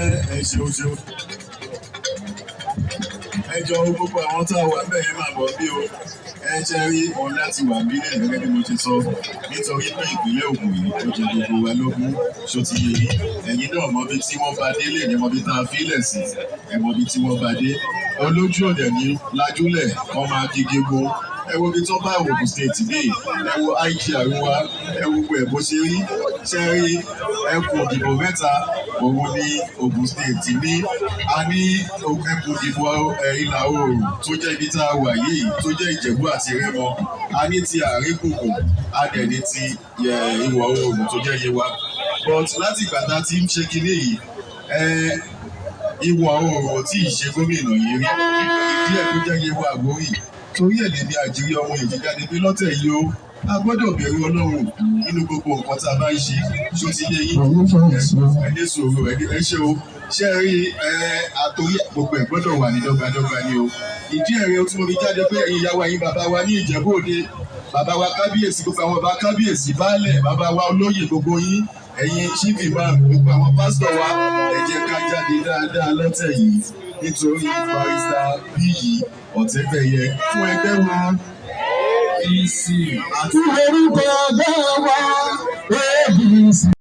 ṣeun. Ẹ jọ gbogbo àwọn tá a wà bẹ́ẹ̀ yẹn máa bọ̀ bí o. Ẹ jẹ́ rí òun láti wà bí lẹ́yìn gẹ́gẹ́ bí mo ti sọ nítorí pé ìpínlẹ̀ Ògùn yìí ó jẹ gbogbo wa lógún ṣó ti yé yín. Ẹ̀yin náà mọ bí tí wọ́n bá dé lè ní mọ bí tá a fílẹ̀ sí ẹ mọ bí tí wọ́n bá dé. Olójú ọ̀dẹ̀ ní lajúlẹ̀ wọ́n máa gígé gbó. Ẹ wo bí tó bá Ògùn state dé ẹ wo IGR wa ẹ wo gbogbo ẹ̀ bó ṣe rí ṣe rí ẹkùn ìdìbò mẹ́ta òun ní Ògùn state ní a ní ẹkùn ìdìbò ìlà oòrùn tó jẹ́ ibi tá a wà yìí tó jẹ́ Ìjẹ̀bú àti Rẹ́mọ a ní ti àárín gbùngbùn a dẹ̀ ní ti ìwọ̀ oòrùn tó jẹ́ Yewa but láti ìgbà tá a ti ń ṣe kinní yìí ìwọ̀ oòrùn tí ì ṣe gómìnà yìí rí ìdí ẹ̀ tó jẹ́ Yewa Àgbórí torí ẹ̀ lè ní àjírí ọmọ èjì jáde pé lọ́tẹ̀ yìí ó a gbọ́dọ̀ bẹ̀rù Ọlọ́run nínú gbogbo nǹkan tá a bá ń ṣe ṣó ti yé yín ẹni sọ̀rọ̀ ẹ ṣe o ṣe rí àtòrí gbogbo ẹ̀ gbọ́dọ̀ wà ní dọ́gbadọ́gba ni o ìdí ẹ̀rẹ́ tí mo fi jáde pé ẹ̀yin ìyá wa yín bàbá wa ní Ìjẹ̀bú Òde bàbá wa kábíyèsí gbogbo àwọn bàbá kábíyèsí baálẹ̀ bàbá wa olóyè gbogbo yín ẹ̀yin chief imam gbogbo àwọn pásítọ̀ wa ẹ jẹ́ ká jáde dáadáa lọ́tẹ̀ yìí nítorí barrister Bíyì Ọ̀tẹ́bẹ̀yẹ fún ẹgbẹ́ wọn APC àti orúkọ ẹgbẹ́ wa APC.